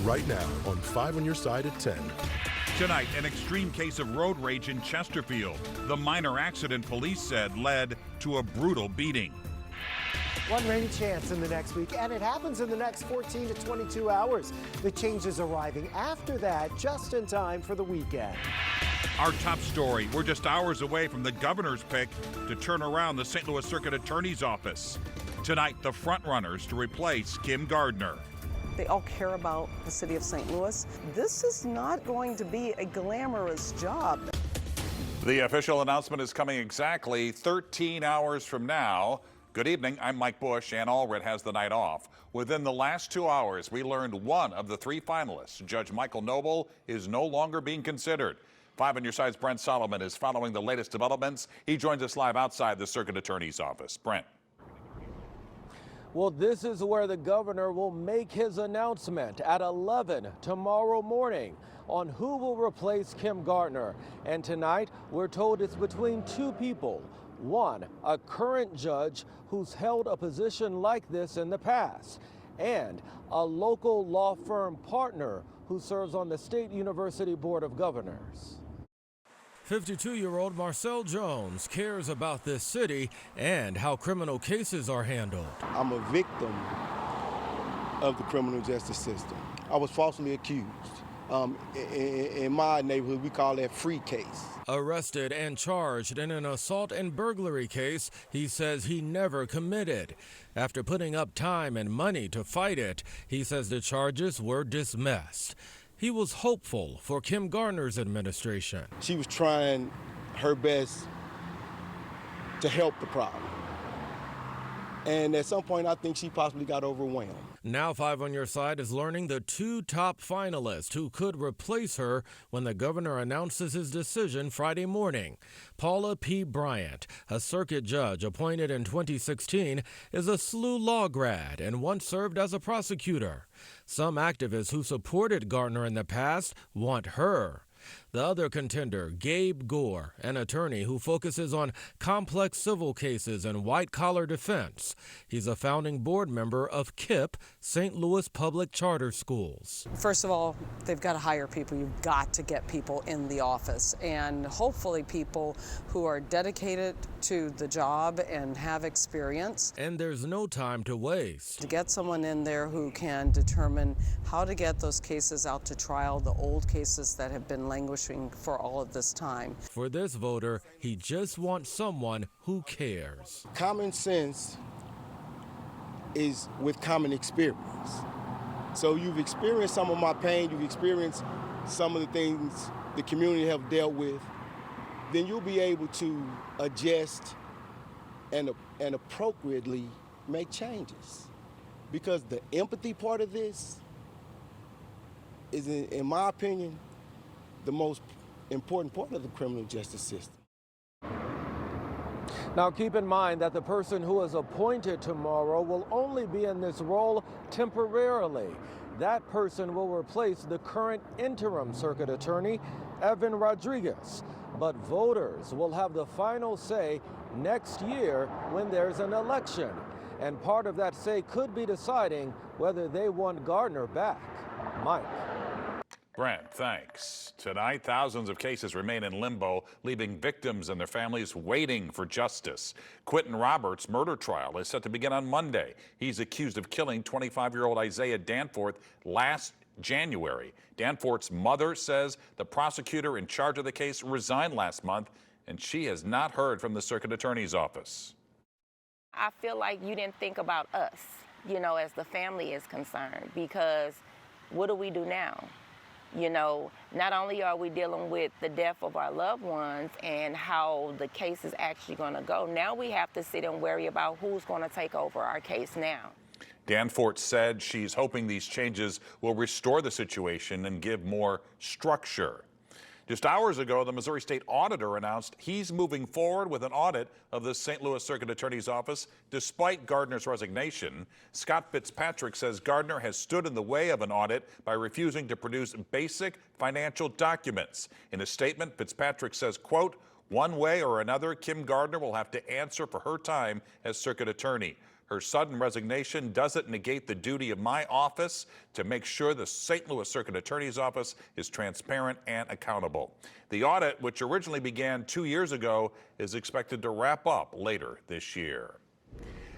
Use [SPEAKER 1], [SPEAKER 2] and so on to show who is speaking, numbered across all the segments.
[SPEAKER 1] right now on 5 on your side at 10.
[SPEAKER 2] Tonight, an extreme case of road rage in Chesterfield. The minor accident, police said, led to a brutal beating.
[SPEAKER 3] One rain chance in the next week, and it happens in the next 14 to 22 hours. The change is arriving after that, just in time for the weekend.
[SPEAKER 2] Our top story, we're just hours away from the governor's pick to turn around the St. Louis Circuit Attorney's Office. Tonight, the frontrunners to replace Kim Gardner.
[SPEAKER 4] They all care about the city of St. Louis. This is not going to be a glamorous job.
[SPEAKER 2] The official announcement is coming exactly 13 hours from now. Good evening, I'm Mike Bush. Ann Allred has the night off. Within the last 2 hours, we learned one of the 3 finalists, Judge Michael Noble, is no longer being considered. 5 on your side's Brent Solomon is following the latest developments. He joins us live outside the Circuit Attorney's Office. Brent.
[SPEAKER 5] Well, this is where the governor will make his announcement at 11 tomorrow morning on who will replace Kim Gardner. And tonight, we're told it's between 2 people. One, a current judge who's held a position like this in the past, and a local law firm partner who serves on the State University Board of Governors. 52-year-old Marcel Jones cares about this city and how criminal cases are handled.
[SPEAKER 6] I'm a victim of the criminal justice system. I was falsely accused. In my neighborhood, we call that free case.
[SPEAKER 5] Arrested and charged in an assault and burglary case he says he never committed. After putting up time and money to fight it, he says the charges were dismissed. He was hopeful for Kim Gardner's administration.
[SPEAKER 6] She was trying her best to help the problem. And at some point, I think she possibly got overwhelmed.
[SPEAKER 5] Now 5 on your side is learning the 2 top finalists who could replace her when the governor announces his decision Friday morning. Paula P. Bryant, a circuit judge appointed in 2016, is a SLU law grad and once served as a prosecutor. Some activists who supported Gardner in the past want her. The other contender, Gabe Gore, an attorney who focuses on complex civil cases and white-collar defense. He's a founding board member of KIPP, St. Louis Public Charter Schools.
[SPEAKER 4] First of all, they've got to hire people. You've got to get people in the office, and hopefully people who are dedicated to the job and have experience.
[SPEAKER 5] And there's no time to waste.
[SPEAKER 4] To get someone in there who can determine how to get those cases out to trial, the old cases that have been languishing for all of this time.
[SPEAKER 5] For this voter, he just wants someone who cares.
[SPEAKER 6] Common sense is with common experience. So you've experienced some of my pain, you've experienced some of the things the community have dealt with, then you'll be able to adjust and appropriately make changes. Because the empathy part of this is, in my opinion, the most important part of the criminal justice system.
[SPEAKER 5] Now keep in mind that the person who is appointed tomorrow will only be in this role temporarily. That person will replace the current interim circuit attorney, Evan Rodriguez. But voters will have the final say next year when there's an election. And part of that say could be deciding whether they want Gardner back. Mike.
[SPEAKER 2] Brent, thanks. Tonight, thousands of cases remain in limbo, leaving victims and their families waiting for justice. Quentin Roberts' murder trial is set to begin on Monday. He's accused of killing 25-year-old Isaiah Danforth last January. Danforth's mother says the prosecutor in charge of the case resigned last month, and she has not heard from the circuit attorney's office.
[SPEAKER 7] I feel like you didn't think about us, as the family is concerned, because what do we do now? Not only are we dealing with the death of our loved ones and how the case is actually going to go, now we have to sit and worry about who's going to take over our case now.
[SPEAKER 2] Danforth said she's hoping these changes will restore the situation and give more structure. Just hours ago, the Missouri State Auditor announced he's moving forward with an audit of the St. Louis Circuit Attorney's Office despite Gardner's resignation. Scott Fitzpatrick says Gardner has stood in the way of an audit by refusing to produce basic financial documents. In a statement, Fitzpatrick says, quote, "One way or another, Kim Gardner will have to answer for her time as circuit attorney. Her sudden resignation doesn't negate the duty of my office to make sure the St. Louis Circuit Attorney's Office is transparent and accountable. The audit, which originally began 2 years ago, is expected to wrap up later this year.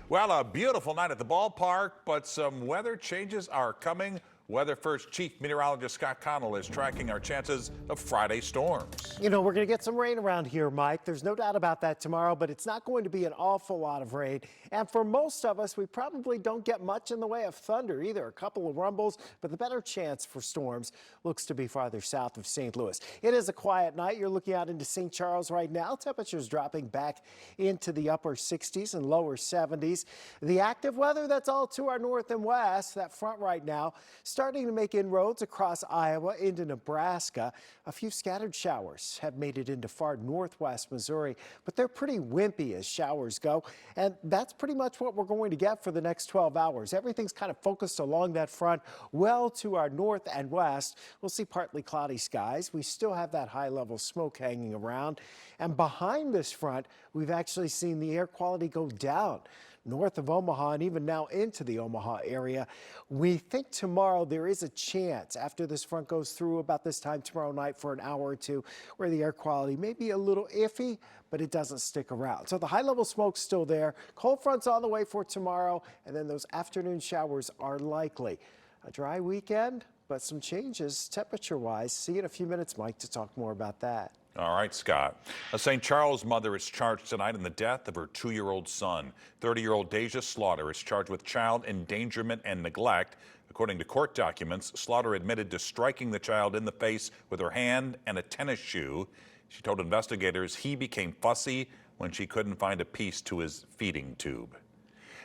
[SPEAKER 2] Well, a beautiful night at the ballpark, but some weather changes are coming. Weather First Chief Meteorologist Scott Connell is tracking our chances of Friday storms.
[SPEAKER 3] You know, we're going to get some rain around here, Mike. There's no doubt about that tomorrow, but it's not going to be an awful lot of rain. And for most of us, we probably don't get much in the way of thunder either. A couple of rumbles, but the better chance for storms looks to be farther south of St. Louis. It is a quiet night. You're looking out into St. Charles right now. Temperatures dropping back into the upper 60s and lower 70s. The active weather, that's all to our north and west. That front right now starting to make inroads across Iowa into Nebraska. A few scattered showers have made it into far northwest Missouri, but they're pretty wimpy as showers go. And that's pretty much what we're going to get for the next 12 hours. Everything's kind of focused along that front well to our north and west. We'll see partly cloudy skies. We still have that high level smoke hanging around. And behind this front, we've actually seen the air quality go down north of Omaha and even now into the Omaha area. We think tomorrow there is a chance after this front goes through about this time tomorrow night for an hour or two where the air quality may be a little iffy, but it doesn't stick around. So the high level smoke's still there. Cold front's on the way for tomorrow, and then those afternoon showers are likely. A dry weekend, but some changes temperature wise. See you in a few minutes, Mike, to talk more about that.
[SPEAKER 2] All right, Scott. A St. Charles mother is charged tonight in the death of her 2-year-old son. 30-year-old Deja Slaughter is charged with child endangerment and neglect. According to court documents, Slaughter admitted to striking the child in the face with her hand and a tennis shoe. She told investigators he became fussy when she couldn't find a piece to his feeding tube.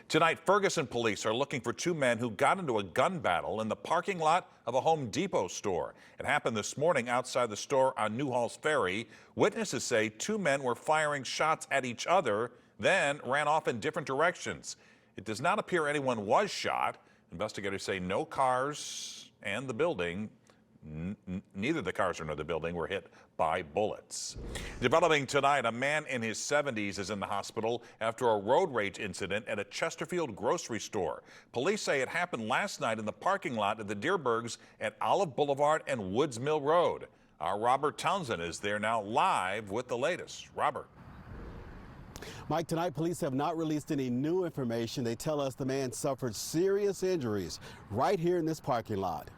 [SPEAKER 2] Tonight, Ferguson police are looking for 2 men who got into a gun battle in the parking lot of a Home Depot store. It happened this morning outside the store on Newhall's Ferry. Witnesses say 2 men were firing shots at each other, then ran off in different directions. It does not appear anyone was shot. Investigators say no cars and the building, neither the cars nor the building were hit by bullets. Developing tonight, a man in his 70s is in the hospital after a road rage incident at a Chesterfield grocery store. Police say it happened last night in the parking lot of the Deerbergs at Olive Boulevard and Woods Mill Road. Our Robert Townsend is there now live with the latest. Robert.
[SPEAKER 8] Mike, tonight police have not released any new information. They tell us the man suffered serious injuries right here in this parking lot.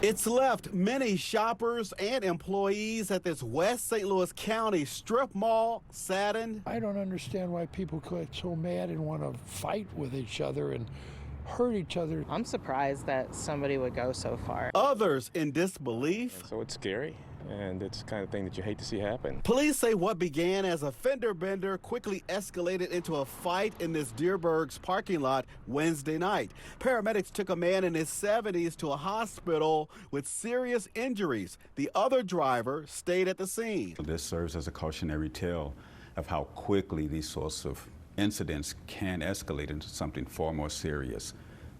[SPEAKER 8] It's left many shoppers and employees at this West St. Louis County strip mall saddened.
[SPEAKER 9] I don't understand why people get so mad and want to fight with each other and hurt each other.
[SPEAKER 10] I'm surprised that somebody would go so far.
[SPEAKER 8] Others in disbelief.
[SPEAKER 11] So it's scary, and it's the kind of thing that you hate to see happen.
[SPEAKER 8] Police say what began as a fender bender quickly escalated into a fight in this Deerberg's parking lot Wednesday night. Paramedics took a man in his 70s to a hospital with serious injuries. The other driver stayed at the scene.
[SPEAKER 12] This serves as a cautionary tale of how quickly these sorts of incidents can escalate into something far more serious.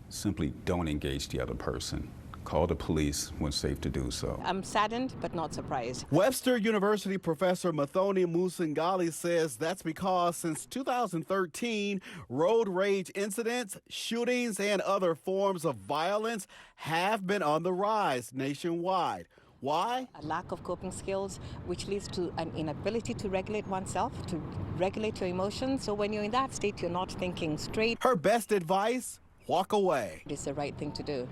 [SPEAKER 12] Simply don't engage the other person. Call the police when safe to do so.
[SPEAKER 10] I'm saddened, but not surprised.
[SPEAKER 8] Webster University professor Mathoni Musangali says that's because since 2013, road rage incidents, shootings, and other forms of violence have been on the rise nationwide. Why?
[SPEAKER 10] A lack of coping skills, which leads to an inability to regulate oneself, to regulate your emotions. So when you're in that state, you're not thinking straight.
[SPEAKER 8] Her best advice, walk away.
[SPEAKER 10] It's the right thing to do.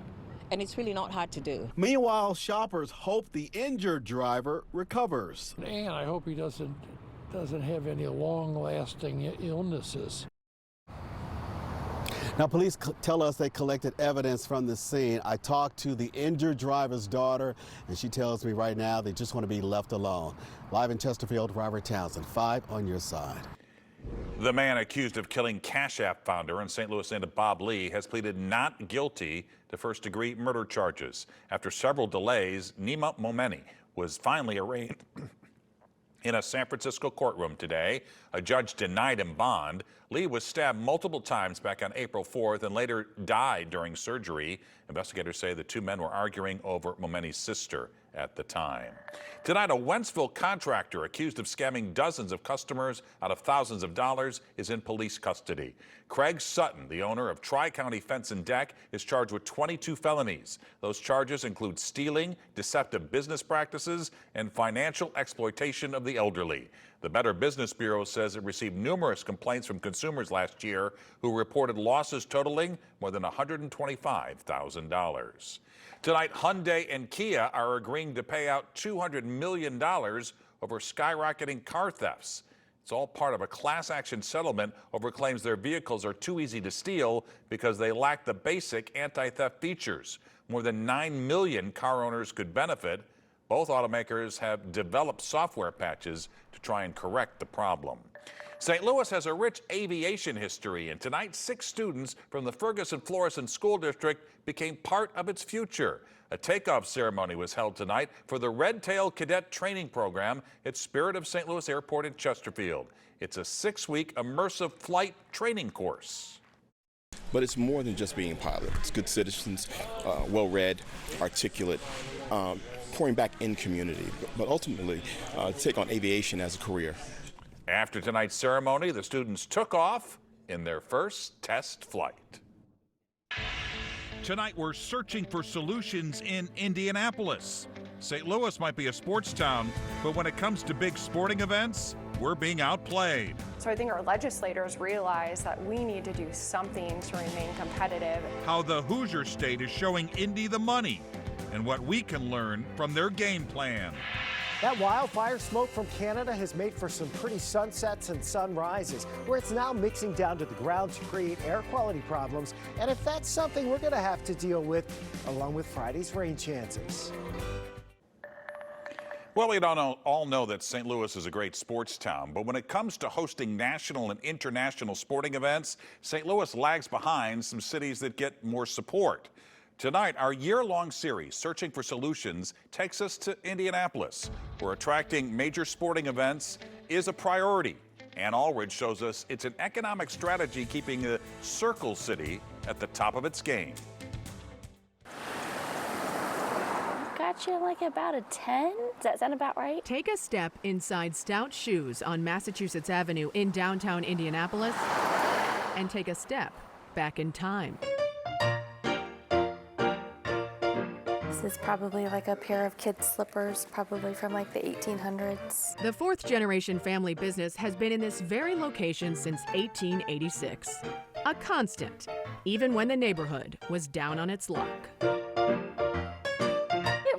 [SPEAKER 10] And it's really not hard to do.
[SPEAKER 8] Meanwhile, shoppers hope the injured driver recovers.
[SPEAKER 9] And I hope he doesn't have any long-lasting illnesses.
[SPEAKER 8] Now, police tell us they collected evidence from the scene. I talked to the injured driver's daughter, and she tells me right now they just want to be left alone. Live in Chesterfield, Robert Townsend, 5 on your side.
[SPEAKER 2] The man accused of killing Cash App founder and St. Louis native Bob Lee has pleaded not guilty to first-degree murder charges. After several delays, Nima Momeni was finally arraigned in a San Francisco courtroom today. A judge denied him bond. Lee was stabbed multiple times back on April 4th and later died during surgery. Investigators say the two men were arguing over Momeni's sister at the time. Tonight, a Wentzville contractor accused of scamming dozens of customers out of thousands of dollars is in police custody. Craig Sutton, the owner of Tri-County Fence and Deck, is charged with 22 felonies. Those charges include stealing, deceptive business practices, and financial exploitation of the elderly. The Better Business Bureau says it received numerous complaints from consumers last year who reported losses totaling more than $125,000. Tonight, Hyundai and Kia are agreeing to pay out $200 million over skyrocketing car thefts. It's all part of a class action settlement over claims their vehicles are too easy to steal because they lack the basic anti-theft features. More than 9 million car owners could benefit. Both automakers have developed software patches to try and correct the problem. St. Louis has a rich aviation history, and tonight 6 students from the Ferguson-Florissant School District became part of its future. A takeoff ceremony was held tonight for the Red Tail Cadet Training Program at Spirit of St. Louis Airport in Chesterfield. It's a 6-week immersive flight training course.
[SPEAKER 13] But it's more than just being pilot. It's good citizens, well-read, articulate, pouring back in community, but ultimately take on aviation as a career.
[SPEAKER 2] After tonight's ceremony, the students took off in their first test flight. Tonight, we're searching for solutions in Indianapolis. St. Louis might be a sports town, but when it comes to big sporting events, we're being outplayed.
[SPEAKER 14] So I think our legislators realize that we need to do something to remain competitive.
[SPEAKER 2] How the Hoosier State is showing Indy the money and what we can learn from their game plan.
[SPEAKER 3] That wildfire smoke from Canada has made for some pretty sunsets and sunrises, where it's now mixing down to the ground to create air quality problems. And if that's something we're going to have to deal with, along with Friday's rain chances.
[SPEAKER 2] Well, we all know that St. Louis is a great sports town, but when it comes to hosting national and international sporting events, St. Louis lags behind some cities that get more support. Tonight, our year-long series, Searching for Solutions, takes us to Indianapolis, where attracting major sporting events is a priority. Ann Allred shows us it's an economic strategy keeping the Circle City at the top of its game.
[SPEAKER 15] Got you like about a 10? Does that sound about right?
[SPEAKER 16] Take a step inside Stout Shoes on Massachusetts Avenue in downtown Indianapolis and take a step back in time.
[SPEAKER 15] This is probably like a pair of kids' slippers, probably from like the 1800s.
[SPEAKER 16] The fourth-generation family business has been in this very location since 1886. A constant, even when the neighborhood was down on its luck.
[SPEAKER 15] It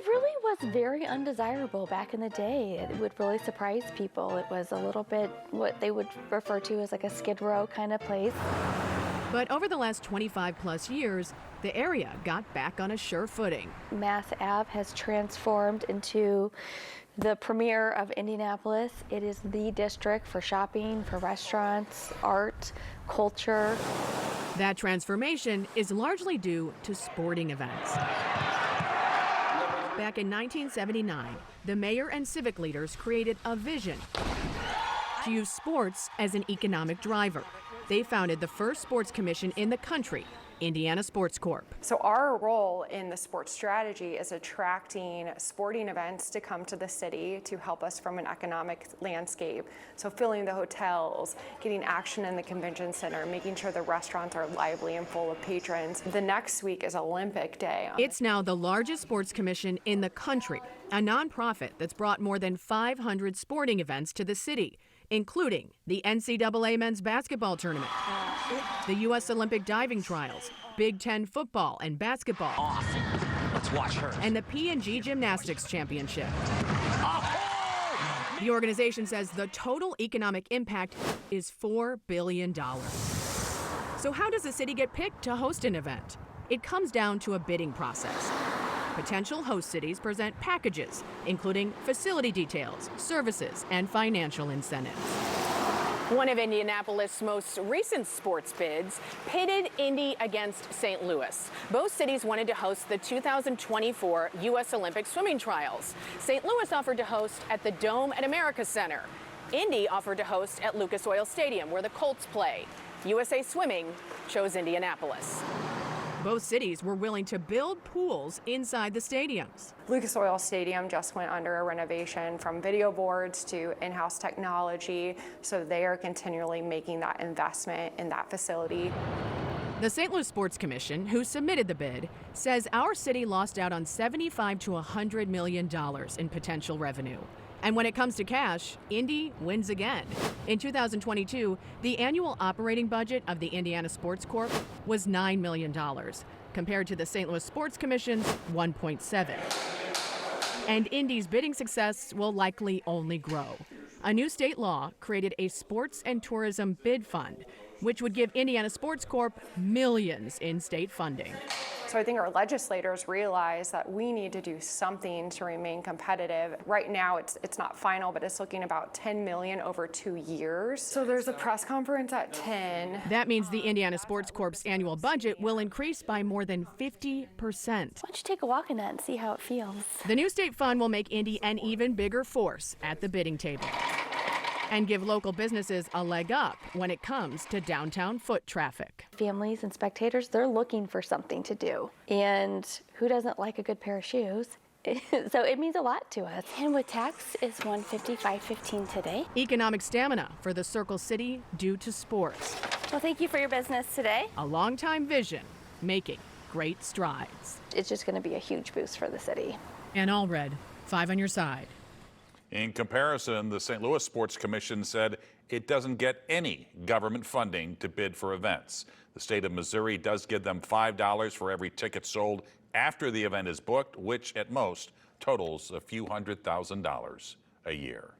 [SPEAKER 15] really was very undesirable back in the day. It would really surprise people. It was a little bit what they would refer to as like a Skid Row kind of place.
[SPEAKER 16] But over the last 25 plus years, the area got back on a sure footing.
[SPEAKER 15] Mass Ave has transformed into the premier of Indianapolis. It is the district for shopping, for restaurants, art, culture.
[SPEAKER 16] That transformation is largely due to sporting events. Back in 1979, the mayor and civic leaders created a vision to use sports as an economic driver. They founded the first sports commission in the country, Indiana Sports Corp.
[SPEAKER 14] So our role in the sports strategy is attracting sporting events to come to the city to help us from an economic landscape. So filling the hotels, getting action in the convention center, making sure the restaurants are lively and full of patrons. The next week is Olympic Day.
[SPEAKER 16] It's now the largest sports commission in the country, a nonprofit that's brought more than 500 sporting events to the city, including the NCAA men's basketball tournament, the U.S. Olympic diving trials, Big Ten football and basketball,
[SPEAKER 17] awesome. Let's watch her,
[SPEAKER 16] and the P&G Gymnastics Championship. The organization says the total economic impact is $4 billion. So how does a city get picked to host an event? It comes down to a bidding process. Potential host cities present packages, including facility details, services, and financial incentives.
[SPEAKER 18] One of Indianapolis' most recent sports bids pitted Indy against St. Louis. Both cities wanted to host the 2024 U.S. Olympic swimming trials. St. Louis offered to host at the Dome at America Center. Indy offered to host at Lucas Oil Stadium, where the Colts play. USA Swimming chose Indianapolis.
[SPEAKER 16] Both cities were willing to build pools inside the stadiums.
[SPEAKER 14] Lucas Oil Stadium just went under a renovation, from video boards to in-house technology, so they are continually making that investment in that facility.
[SPEAKER 16] The St. Louis Sports Commission, who submitted the bid, says our city lost out on $75 to $100 million in potential revenue. And when it comes to cash, Indy wins again. In 2022, the annual operating budget of the Indiana Sports Corp was $9 million, compared to the St. Louis Sports Commission's $1.7. And Indy's bidding success will likely only grow. A new state law created a sports and tourism bid fund, which would give Indiana Sports Corp millions in state funding.
[SPEAKER 14] So I think our legislators realize that we need to do something to remain competitive. Right now, it's not final, but it's looking about $10 million over 2 years. So there's a press conference at 10.
[SPEAKER 16] That means the Indiana Sports Corp's annual budget will increase by more than 50%.
[SPEAKER 15] Why don't you take a walk in that and see how it feels?
[SPEAKER 16] The new state fund will make Indy an even bigger force at the bidding table and give local businesses a leg up when it comes to downtown foot traffic.
[SPEAKER 15] Families and spectators, they're looking for something to do. And who doesn't like a good pair of shoes? So it means a lot to us.
[SPEAKER 19] And with tax is $155.15 today.
[SPEAKER 16] Economic stamina for the Circle City due to sports.
[SPEAKER 19] Well, thank you for your business today.
[SPEAKER 16] A long-time vision, making great strides.
[SPEAKER 15] It's just going to be a huge boost for the city.
[SPEAKER 16] And all red, 5 on your side.
[SPEAKER 2] In comparison, the St. Louis Sports Commission said it doesn't get any government funding to bid for events. The state of Missouri does give them $5 for every ticket sold after the event is booked, which at most totals a few $100,000 a year.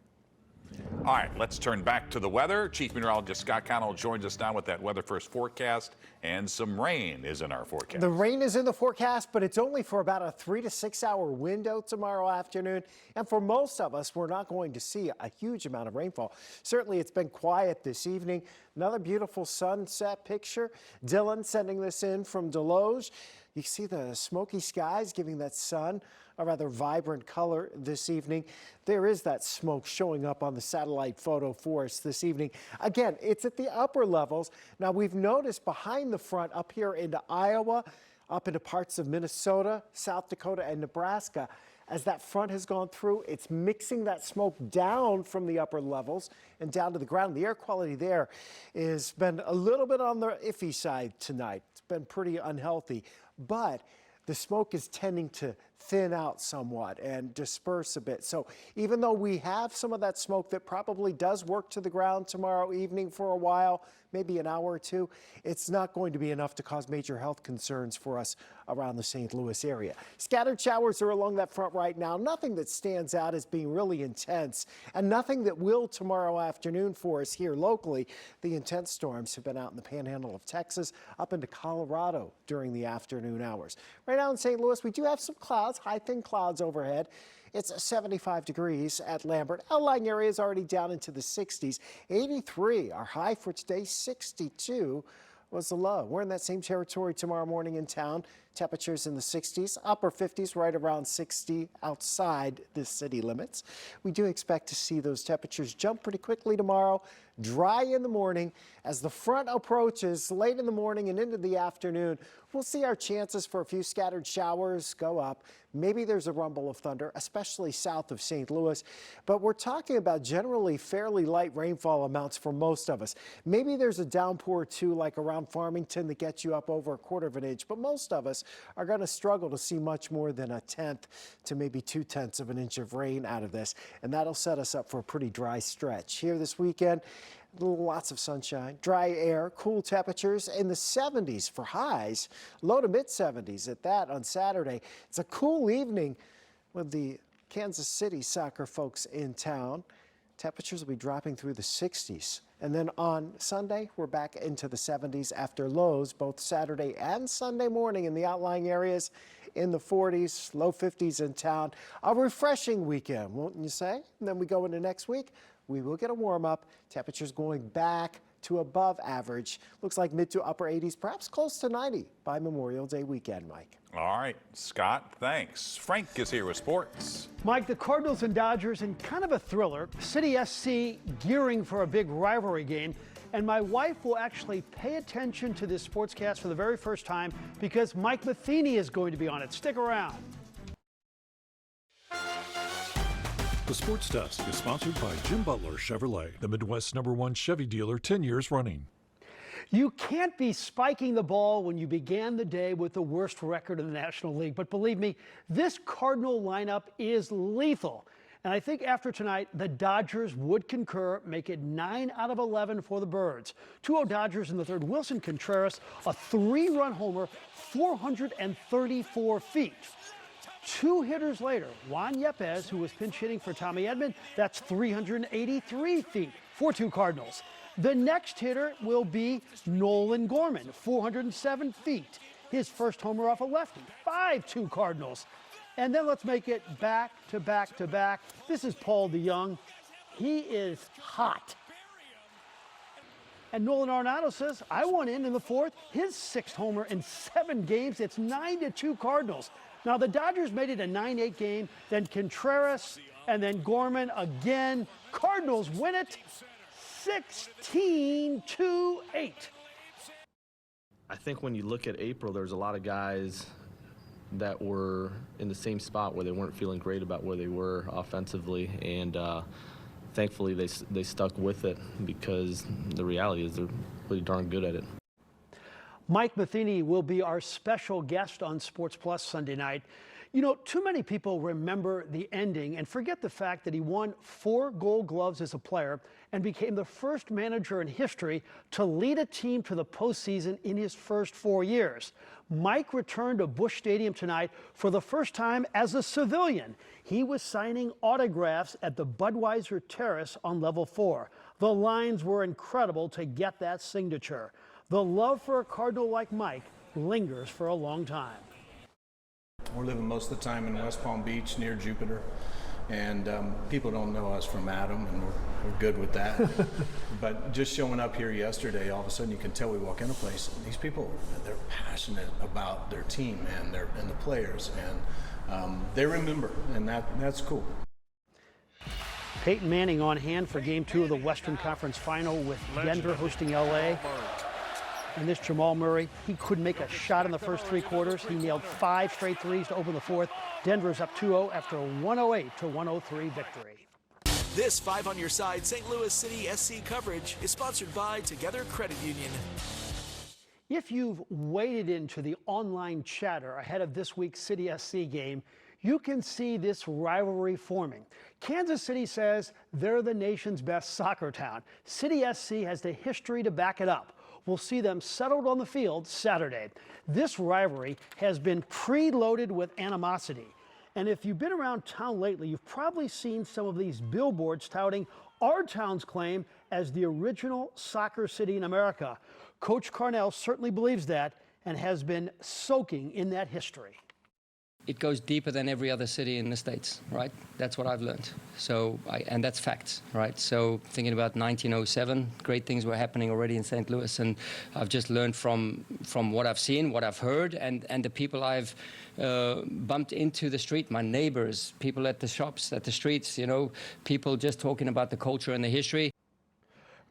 [SPEAKER 2] All right, let's turn back to the weather. Chief Meteorologist Scott Connell joins us now with that weather first forecast, and some rain is in our forecast.
[SPEAKER 3] The rain is in the forecast, but it's only for about a 3 to 6 hour window tomorrow afternoon. And for most of us, we're not going to see a huge amount of rainfall. Certainly, it's been quiet this evening. Another beautiful sunset picture. Dylan sending this in from Deloge. You see the smoky skies giving that sun a rather vibrant color this evening. There is that smoke showing up on the satellite photo for us this evening. Again, it's at the upper levels. Now, we've noticed behind the front up here into Iowa, up into parts of Minnesota, South Dakota, and Nebraska, as that front has gone through, it's mixing that smoke down from the upper levels and down to the ground. The air quality there has been a little bit on the iffy side tonight. It's been pretty unhealthy, but the smoke is tending to thin out somewhat and disperse a bit. So even though we have some of that smoke that probably does work to the ground tomorrow evening for a while, maybe an hour or two, it's not going to be enough to cause major health concerns for us around the St. Louis area. Scattered showers are along that front right now. Nothing that stands out as being really intense, and nothing that will tomorrow afternoon for us here locally. The intense storms have been out in the panhandle of Texas, up into Colorado during the afternoon hours. Right now in St. Louis, we do have some clouds, high thin clouds overhead. It's 75 degrees at Lambert. Outlying areas already down into the 60s. 83, our high for today. 62 was the low. We're in that same territory tomorrow morning in town. Temperatures in the 60s, upper 50s, right around 60 outside the city limits. We do expect to see those temperatures jump pretty quickly tomorrow. Dry in the morning. As the front approaches late in the morning and into the afternoon, we'll see our chances for a few scattered showers go up. Maybe there's a rumble of thunder, especially south of St. Louis. But we're talking about generally fairly light rainfall amounts for most of us. Maybe there's a downpour or two like around Farmington that gets you up over 1/4 of an inch. But most of us are going to struggle to see much more than 1/10 to maybe 2/10 of an inch of rain out of this. And that'll set us up for a pretty dry stretch. Here this weekend, lots of sunshine, dry air, cool temperatures in the 70s for highs, low to mid 70s at that on Saturday. It's a cool evening with the Kansas City soccer folks in town. Temperatures will be dropping through the 60s. And then on Sunday, we're back into the 70s after lows both Saturday and Sunday morning in the outlying areas in the 40s, low 50s in town. A refreshing weekend, won't you say? And then we go into next week. We will get a warm up. Temperatures going back to above average. Looks like mid to upper 80s, perhaps close to 90 by Memorial Day weekend, Mike.
[SPEAKER 2] All right, Scott, thanks. Frank is here with sports.
[SPEAKER 20] Mike, the Cardinals and Dodgers in kind of a thriller. City SC gearing for a big rivalry game. And my wife will actually pay attention to this sportscast for the very first time because Mike Matheny is going to be on it. Stick around.
[SPEAKER 21] The Sports Desk is sponsored by Jim Butler Chevrolet, the Midwest's #1 Chevy dealer 10 years running.
[SPEAKER 20] You can't be spiking the ball when you began the day with the worst record in the National League. But believe me, this Cardinal lineup is lethal. And I think after tonight, the Dodgers would concur, make it 9 out of 11 for the Birds. 2-0 Dodgers in the third. Wilson Contreras, a 3-run homer, 434 feet. 2 hitters later, Juan Yepez, who was pinch hitting for Tommy Edman, that's 383 feet, 4-2 Cardinals. The next hitter will be Nolan Gorman, 407 feet. His first homer off a lefty, 5-2 Cardinals. And then let's make it back to back to back. This is Paul DeYoung. He is hot. And Nolan Arenado says, I want in the fourth. His 6th homer in 7 games. It's 9-2 Cardinals. Now, the Dodgers made it a 9-8 game, then Contreras, and then Gorman again. Cardinals win it 16-8.
[SPEAKER 22] I think when you look at April, there's a lot of guys that were in the same spot where they weren't feeling great about where they were offensively, and thankfully they stuck with it because the reality is they're really darn good at it.
[SPEAKER 20] Mike Matheny will be our special guest on Sports Plus Sunday night. You know, too many people remember the ending and forget the fact that he won 4 Gold Gloves as a player and became the first manager in history to lead a team to the postseason in his first 4 years. Mike returned to Busch Stadium tonight for the first time as a civilian. He was signing autographs at the Budweiser Terrace on level 4. The lines were incredible to get that signature. The love for a Cardinal like Mike lingers for a long time.
[SPEAKER 23] We're living most of the time in West Palm Beach near Jupiter, and people don't know us from Adam, and we're good with that. But just showing up here yesterday, all of a sudden you can tell we walk in a place, and these people, they're passionate about their team and the players, and they remember, and that's cool.
[SPEAKER 20] Peyton Manning on hand for Game 2 of the Western Conference Final with Denver hosting LA. And this Jamal Murray, he couldn't make a shot in the first 3 quarters. He nailed 5 straight threes to open the fourth. Denver's up 2-0 after a 108-103 victory.
[SPEAKER 24] This 5 on Your Side St. Louis City SC coverage is sponsored by Together Credit Union.
[SPEAKER 20] If you've waded into the online chatter ahead of this week's City SC game, you can see this rivalry forming. Kansas City says they're the nation's best soccer town. City SC has the history to back it up. We'll see them settled on the field Saturday. This rivalry has been preloaded with animosity. And if you've been around town lately, you've probably seen some of these billboards touting our town's claim as the original soccer city in America. Coach Carnell certainly believes that and has been soaking in that history.
[SPEAKER 25] It goes deeper than every other city in the States, right? That's what I've learned. And that's facts, right? So thinking about 1907, great things were happening already in St. Louis, and I've just learned from what I've seen, what I've heard, and the people I've bumped into the street, my neighbors, people at the shops, at the streets, you know, people just talking about the culture and the history.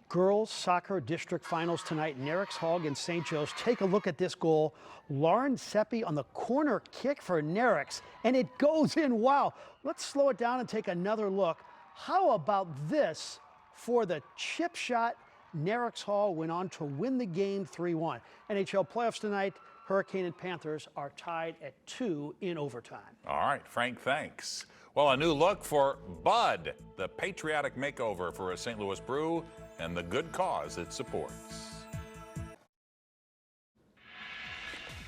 [SPEAKER 20] Girls soccer district finals tonight in Eric's Hog and St. Joe's. Take a look at this goal. Lauren Seppi on the corner kick for Nerix, and it goes in. Wow. Let's slow it down and take another look. How about this for the chip shot? Nerix Hall went on to win the game 3-1. NHL playoffs tonight. Hurricane and Panthers are tied at 2 in overtime.
[SPEAKER 2] All right, Frank, thanks. Well, a new look for Bud, the patriotic makeover for a St. Louis brew and the good cause it supports.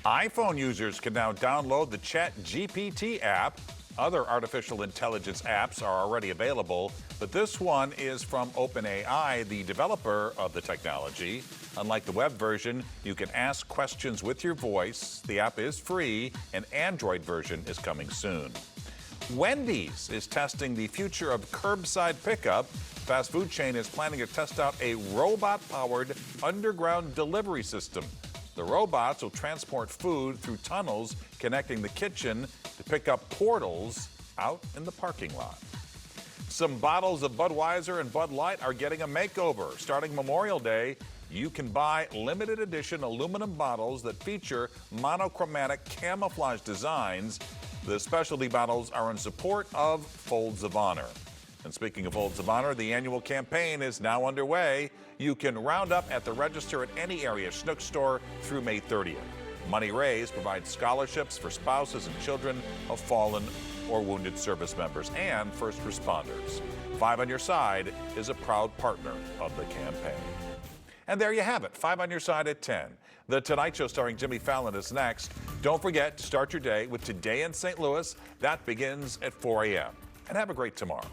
[SPEAKER 2] iPhone users can now download the ChatGPT app. Other artificial intelligence apps are already available, but this one is from OpenAI, the developer of the technology. Unlike the web version, you can ask questions with your voice. The app is free, and Android version is coming soon. Wendy's is testing the future of curbside pickup. Fast food chain is planning to test out a robot-powered underground delivery system. The robots will transport food through tunnels connecting the kitchen to pick up portals out in the parking lot. Some bottles of Budweiser and Bud Light are getting a makeover. Starting Memorial Day, you can buy limited edition aluminum bottles that feature monochromatic camouflage designs. The specialty bottles are in support of Folds of Honor. And speaking of Folds of Honor, the annual campaign is now underway. You can round up at the register at any area Schnucks store through May 30th. Money raised provides scholarships for spouses and children of fallen or wounded service members and first responders. 5 on Your Side is a proud partner of the campaign. And there you have it, 5 on Your Side at 10. The Tonight Show starring Jimmy Fallon is next. Don't forget to start your day with Today in St. Louis. That begins at 4 a.m. And have a great tomorrow.